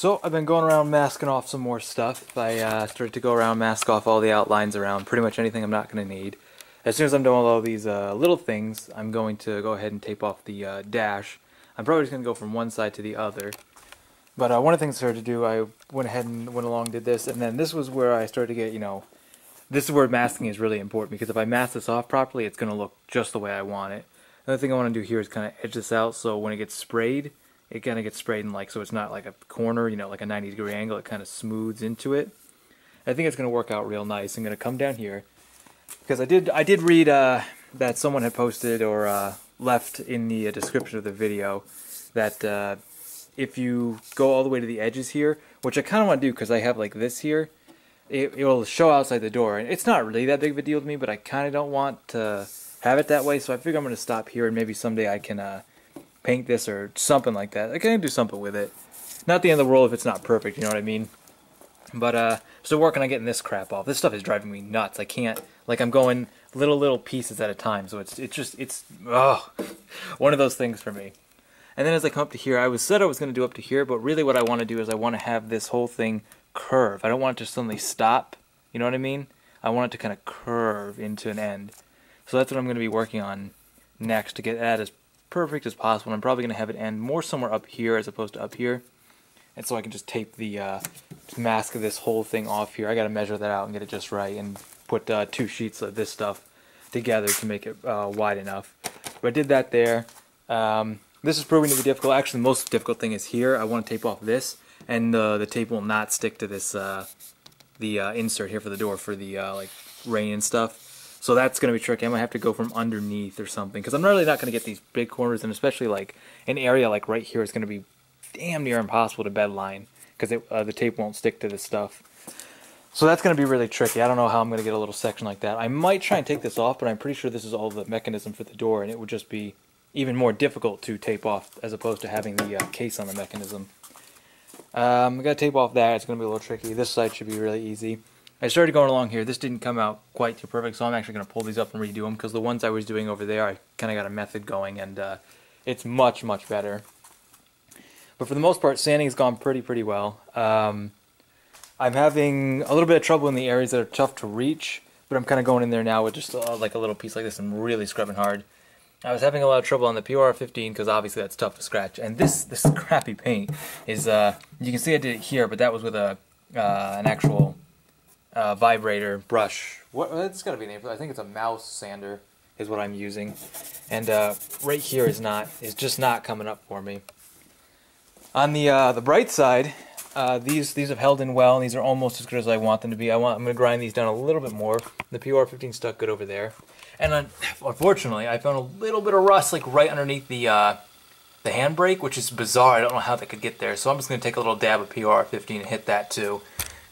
So I've been going around masking off some more stuff. I started to go around mask off all the outlines around pretty much anything I'm not going to need. As soon as I'm done with all these little things, I'm going to go ahead and tape off the dash. I'm probably just going to go from one side to the other. But one of the things I started to do, I went ahead and went along, did this, and then this was where I started to get, this is where masking is really important, because if I mask this off properly, it's going to look just the way I want it. Another thing I want to do here is kind of edge this out, so when it gets sprayed, it kind of gets sprayed in so it's not like a corner, like a 90-degree angle. It kind of smooths into it. I think it's going to work out real nice. I'm going to come down here because I did read that someone had posted or left in the description of the video that if you go all the way to the edges here, which I kind of want to do because I have like this here, it will show outside the door, and it's not really that big of a deal to me, but I kind of don't want to have it that way, so I figure I'm going to stop here, and maybe someday I can paint this or something like that. I can do something with it. Not the end of the world if it's not perfect, you know what I mean? But still working on getting this crap off. This stuff is driving me nuts. I can't, I'm going little pieces at a time, so it's one of those things for me. And then as I come up to here, I said I was going to do up to here, but really what I want to do is I want to have this whole thing curve. I don't want it to suddenly stop, you know what I mean? I want it to kind of curve into an end. So that's what I'm going to be working on next to get that as perfect as possible. I'm probably going to have it end more somewhere up here as opposed to up here. And so I can just tape the mask of this whole thing off here. I got to measure that out and get it just right and put 2 sheets of this stuff together to make it wide enough. But I did that there. This is proving to be difficult. Actually, the most difficult thing is here. I want to tape off this, and the tape will not stick to this the insert here for the door for the rain and stuff. So that's going to be tricky. I might have to go from underneath or something, because I'm really not going to get these big corners, and especially an area like right here is going to be damn near impossible to bedline, because the tape won't stick to this stuff. So that's going to be really tricky. I don't know how I'm going to get a little section like that. I might try and take this off, but I'm pretty sure this is all the mechanism for the door, and it would just be even more difficult to tape off as opposed to having the case on the mechanism. I got to tape off that. It's going to be a little tricky. This side should be really easy. I started going along here. This didn't come out quite too perfect, so I'm actually going to pull these up and redo them, because the ones I was doing over there, I kind of got a method going, and it's much better. But for the most part, sanding has gone pretty well. I'm having a little bit of trouble in the areas that are tough to reach, but I'm kind of going in there now with just like a little piece like this and really scrubbing hard. I was having a lot of trouble on the PR15 because obviously that's tough to scratch. And this crappy paint is, you can see I did it here, but that was with an actual vibrator brush. It's got to be an name for it. I think it's a mouse sander is what I'm using. And right here is just not coming up for me. On the bright side, these have held in well, and these are almost as good as I want them to be. I'm going to grind these down a little bit more. The PR15 stuck good over there. And unfortunately, I found a little bit of rust right underneath the handbrake, which is bizarre. I don't know how that could get there. So I'm just going to take a little dab of PR15 and hit that too,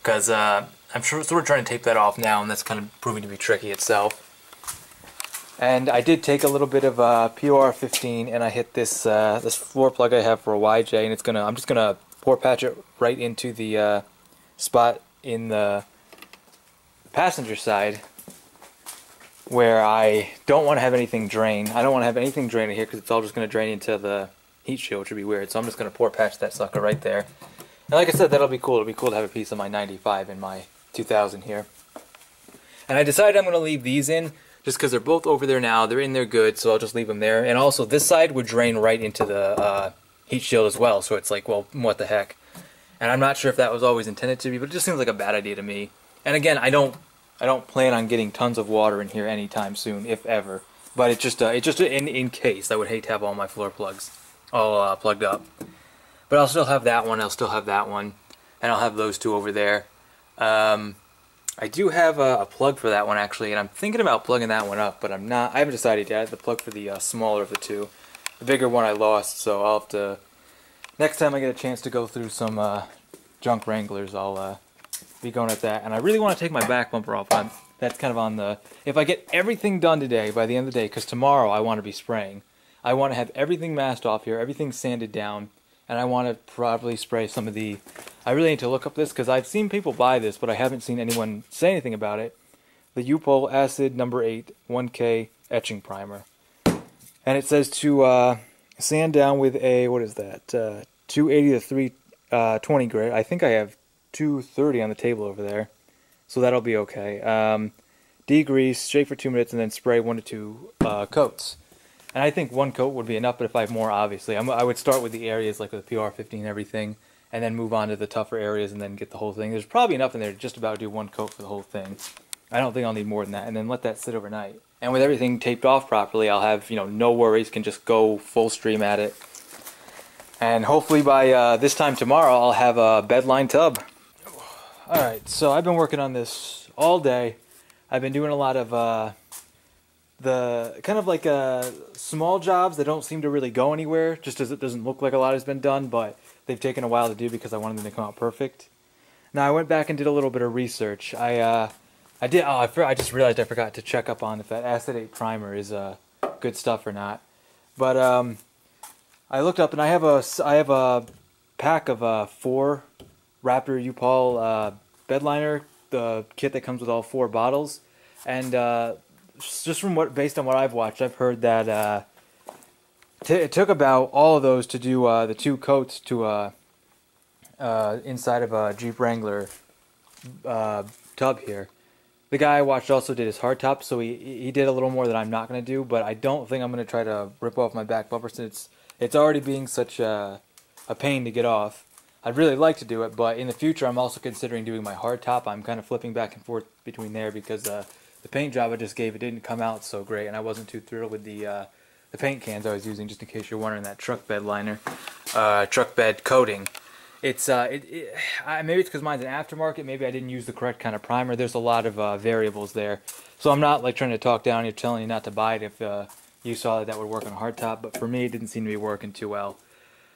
because I'm sort of trying to tape that off now, and that's kind of proving to be tricky itself. And I did take a little bit of PR15 and I hit this this floor plug I have for a YJ, and I'm just gonna pour patch it right into the spot in the passenger side where I don't want to have anything drain. I don't want to have anything draining here because it's all just going to drain into the heat shield, which would be weird. So I'm just going to pour patch that sucker right there. And like I said, that'll be cool. It'll be cool to have a piece of my 95 in my 2000 here. And I decided I'm going to leave these in just because they're both over there now. They're in there good, so I'll just leave them there. And also, this side would drain right into the heat shield as well. So it's like, well, what the heck? And I'm not sure if that was always intended to be, but it just seems like a bad idea to me. And again, I don't plan on getting tons of water in here anytime soon, if ever. But it's just in case. I would hate to have all my floor plugs all plugged up. But I'll still have that one. I'll still have that one, and I'll have those two over there. I do have a plug for that one actually, and I'm thinking about plugging that one up, but I haven't decided yet. The plug for the smaller of the two. The bigger one I lost, so I'll have to. Next time I get a chance to go through some junk Wranglers, I'll be going at that. And I really want to take my back bumper off. That's kind of on the... If I get everything done today, by the end of the day, because tomorrow I want to be spraying, I want to have everything masked off here, everything sanded down, and I want to probably spray some of the... I really need to look up this, because I've seen people buy this, but I haven't seen anyone say anything about it. The U-Pol Acid No. 8 1K Etching Primer. And it says to sand down with a, what is that, 280 to 20 grit. I think I have 230 on the table over there, so that'll be okay. Degrease, shake for 2 minutes, and then spray 1 to 2 coats. And I think 1 coat would be enough, but if I have more, obviously, I would start with the areas like with the PR50 and everything, and then move on to the tougher areas and then get the whole thing. There's probably enough in there to just about do 1 coat for the whole thing. I don't think I'll need more than that, and then let that sit overnight. And with everything taped off properly, I'll have, no worries, can just go full stream at it. And hopefully by this time tomorrow, I'll have a bedline tub. Alright, so I've been working on this all day. I've been doing a lot of the kind of like small jobs that don't seem to really go anywhere, just as it doesn't look like a lot has been done, but they've taken a while to do because I wanted them to come out perfect. Now I went back and did a little bit of research. I just realized I forgot to check up on if that acetate primer is good stuff or not. But I looked up and I have a pack of 4 Raptor U-POL Bedliner, the kit that comes with all 4 bottles, and just based on what I've watched, I've heard that it took about all of those to do the 2 coats to inside of a Jeep Wrangler tub here. The guy I watched also did his hardtop, so he did a little more that I'm not going to do, but I don't think I'm going to try to rip off my back bumper since it's already being such a pain to get off. I'd really like to do it, but in the future I'm also considering doing my hardtop. I'm kind of flipping back and forth between there because the paint job I just gave, it didn't come out so great, and I wasn't too thrilled with the paint cans I was using, just in case you're wondering, that truck bed liner, truck bed coating. It's maybe it's because mine's an aftermarket. Maybe I didn't use the correct kind of primer. There's a lot of variables there, so I'm not like trying to talk down you, telling you not to buy it if you saw that would work on hardtop. But for me, it didn't seem to be working too well,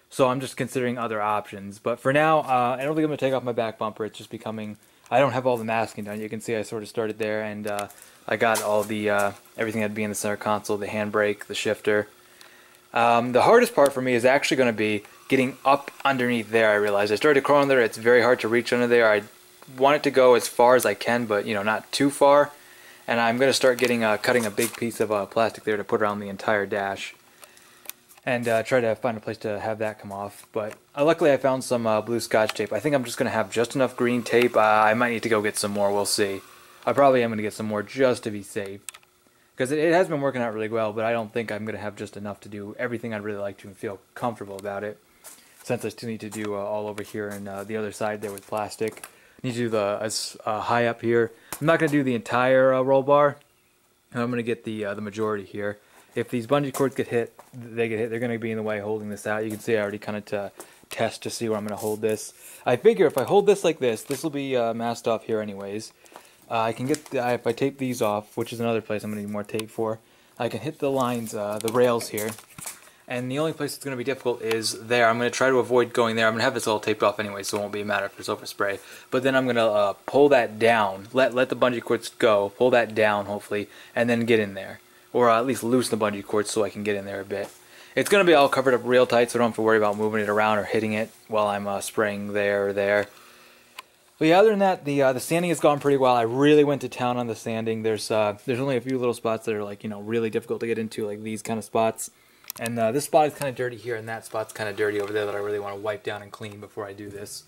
so I'm just considering other options. But for now, I don't think I'm gonna take off my back bumper. It's just becoming. I don't have all the masking done. You can see I sort of started there, and I got all the everything that'd be in the center console, the handbrake, the shifter. The hardest part for me is actually going to be getting up underneath there. I realized I started crawling there. It's very hard to reach under there. I want it to go as far as I can, but not too far. And I'm going to start cutting a big piece of plastic there to put around the entire dash, and try to find a place to have that come off. But luckily I found some blue Scotch tape. I think I'm just going to have just enough green tape. I might need to go get some more. We'll see. I probably am going to get some more just to be safe, because it has been working out really well, but I don't think I'm going to have just enough to do everything I'd really like to and feel comfortable about it, since I still need to do all over here and the other side there with plastic. I need to do the high up here. I'm not going to do the entire roll bar. I'm going to get the majority here. If these bungee cords get hit, they're going to be in the way holding this out. You can see I already kind of test to see where I'm going to hold this. I figure if I hold this like this will be masked off here anyways. I can get if I tape these off, which is another place I'm going to need more tape for. I can hit the lines, the rails here, and the only place it's going to be difficult is there. I'm going to try to avoid going there. I'm going to have this all taped off anyway, so it won't be a matter if there's overspray. But then I'm going to pull that down, let the bungee cords go, pull that down hopefully, and then get in there, or at least loosen the bungee cords so I can get in there a bit. It's going to be all covered up real tight, so I don't have to worry about moving it around or hitting it while I'm spraying there or there. But yeah, other than that, the sanding has gone pretty well. I really went to town on the sanding. There's only a few little spots that are really difficult to get into, like these kind of spots. And this spot is kind of dirty here, and that spot's kind of dirty over there that I really want to wipe down and clean before I do this.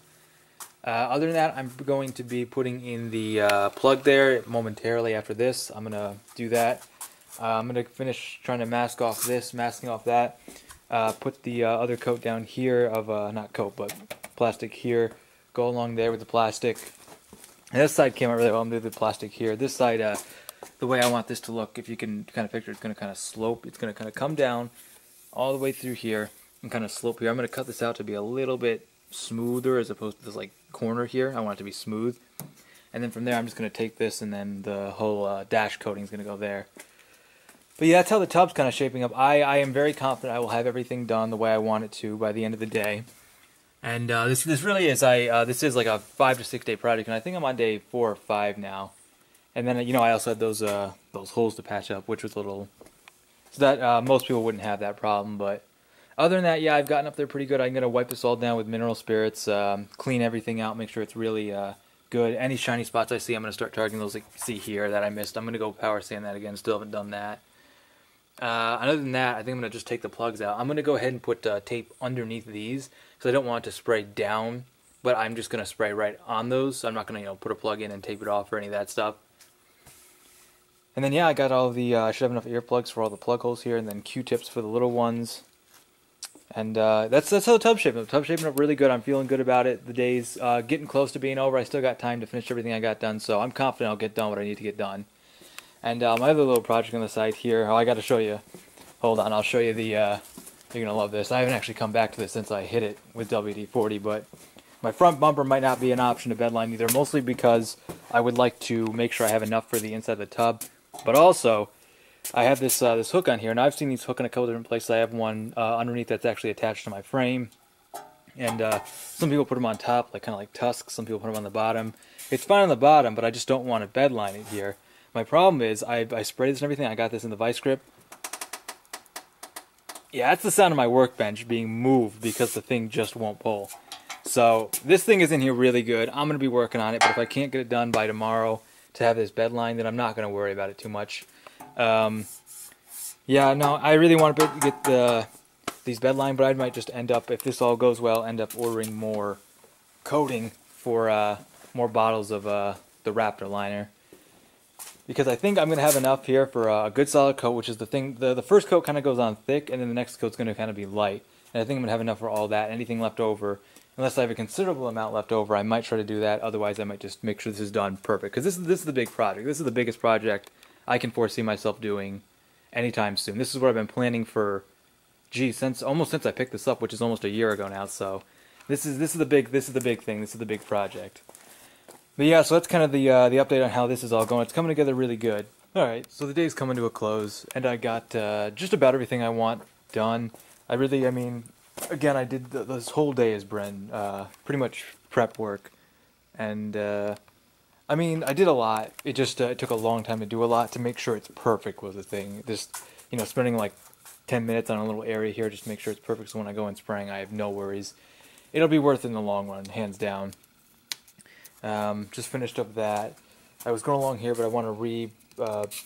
Other than that, I'm going to be putting in the plug there momentarily after this. I'm going to do that. I'm going to finish trying to masking off that. Put the other coat down here of, not coat, but plastic here. Go along there with the plastic. And this side came out really well. I'm going to do the plastic here. This side, the way I want this to look, if you can kind of picture, it's going to kind of slope. It's going to kind of come down all the way through here and kind of slope here. I'm going to cut this out to be a little bit smoother as opposed to this corner here. I want it to be smooth. And then from there, I'm just going to take this, and then the whole dash coating is going to go there. But yeah, that's how the tub's kind of shaping up. I am very confident I will have everything done the way I want it to by the end of the day. And this really is this is like a 5 to 6 day project, and I think I'm on day 4 or 5 now. And then I also had those holes to patch up, which was a little, so that most people wouldn't have that problem. But other than that, yeah, I've gotten up there pretty good. I'm gonna wipe this all down with mineral spirits, clean everything out, make sure it's really good. Any shiny spots I see, I'm gonna start targeting those. Like you see here that I missed, I'm gonna go power sand that again. Still haven't done that. Other than that, I think I'm going to just take the plugs out. I'm going to go ahead and put tape underneath these because I don't want it to spray down, but I'm just going to spray right on those. So I'm not going to put a plug in and tape it off or any of that stuff. And then yeah, I got all the, I should have enough earplugs for all the plug holes here, and then Q-tips for the little ones. And that's how the tub's shaping up. The tub's shaping up really good. I'm feeling good about it. The day's getting close to being over. I still got time to finish everything I got done, so I'm confident I'll get done what I need to get done. And my other little project on the side here, I got to show you. Hold on, I'll show you the, you're going to love this. I haven't actually come back to this since I hit it with WD-40, but my front bumper might not be an option to bedline either, mostly because I would like to make sure I have enough for the inside of the tub. But also, I have this this hook on here, and I've seen these hook in a couple different places. I have one underneath that's actually attached to my frame, and some people put them on top, like kind of like tusks. Some people put them on the bottom. It's fine on the bottom, but I just don't want to bedline it here. My problem is I sprayed this and everything. I got this in the vice grip. Yeah, that's the sound of my workbench being moved because the thing just won't pull. So this thing is in here really good. I'm going to be working on it, but if I can't get it done by tomorrow to have this bedline, then I'm not going to worry about it too much. Yeah, no, I really want to get these bedline, but I might just end up, if this all goes well, end up ordering more coating for more bottles of the Raptor liner. Because I think I'm going to have enough here for a good solid coat, which is the thing. The first coat kind of goes on thick, and then the next coat's going to kind of be light. And I think I'm going to have enough for all that. Anything left over, unless I have a considerable amount left over, I might try to do that. Otherwise, I might just make sure this is done perfect. Because this is the big project. This is the biggest project I can foresee myself doing anytime soon. This is what I've been planning for, geez, almost since I picked this up, which is almost a year ago now. So this is the big thing. This is the big project. But yeah, so that's kind of the update on how this is all going. It's coming together really good. All right, so the day's coming to a close, and I got just about everything I want done. I mean, again, I did this whole day has been pretty much prep work, and I mean, I did a lot. It just it took a long time to do a lot to make sure it's perfect was the thing. Just spending like 10 minutes on a little area here just to make sure it's perfect. So when I go in spraying, I have no worries. It'll be worth it in the long run, hands down. Just finished up that. I was going along here, but I want to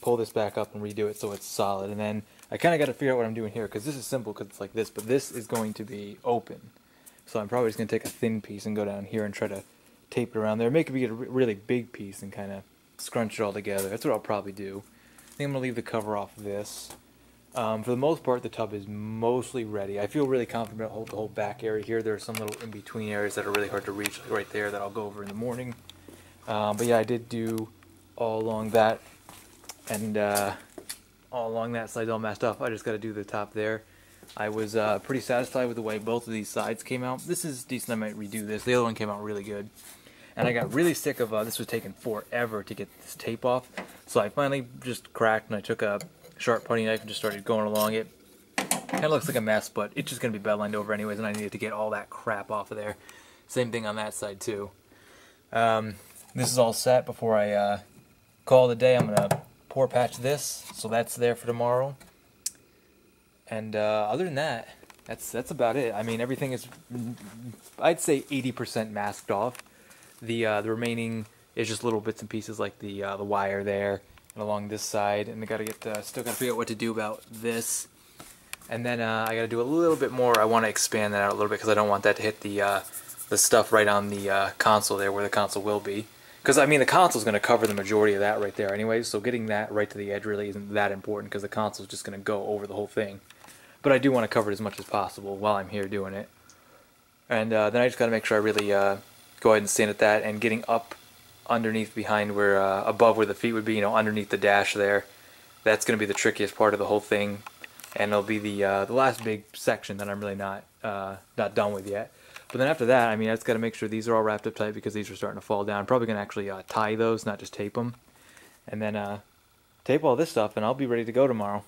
pull this back up and redo it so it's solid. And then I kind of got to figure out what I'm doing here, because this is simple because it's like this, but this is going to be open. So I'm probably just going to take a thin piece and go down here and try to tape it around there. Make it a really big piece and kind of scrunch it all together. That's what I'll probably do. I think I'm going to leave the cover off this. For the most part, the tub is mostly ready. I feel really confident about the whole back area here. There are some little in-between areas that are really hard to reach, like right there, that I'll go over in the morning. But yeah, I did do all along that, and all along that side's all messed up. I just got to do the top there. I was pretty satisfied with the way both of these sides came out. This is decent. I might redo this. The other one came out really good. And I got really sick of this was taking forever to get this tape off. So I finally just cracked, and I took a sharp putty knife and just started going along it. Kind of looks like a mess, but it's just going to be bedlined over anyways, and I needed to get all that crap off of there. Same thing on that side too. This is all set before I call it a day. I'm going to pour patch this, so that's there for tomorrow. And other than that, that's about it. I mean, everything is, I'd say 80% masked off. The remaining is just little bits and pieces like the wire there and along this side, and I gotta still gotta figure out what to do about this. And then I gotta do a little bit more. I want to expand that out a little bit because I don't want that to hit the stuff right on the console there where the console will be. Because I mean, the console's going to cover the majority of that right there anyways, so getting that right to the edge really isn't that important because the console's just going to go over the whole thing. But I do want to cover it as much as possible while I'm here doing it. And then I just got to make sure I really go ahead and stand at that, and getting up underneath behind where, above where the feet would be, underneath the dash there. That's going to be the trickiest part of the whole thing, and it'll be the last big section that I'm really not done with yet. But then after that, I mean, I just got to make sure these are all wrapped up tight because these are starting to fall down. I'm probably going to actually tie those, not just tape them. And then tape all this stuff, and I'll be ready to go tomorrow.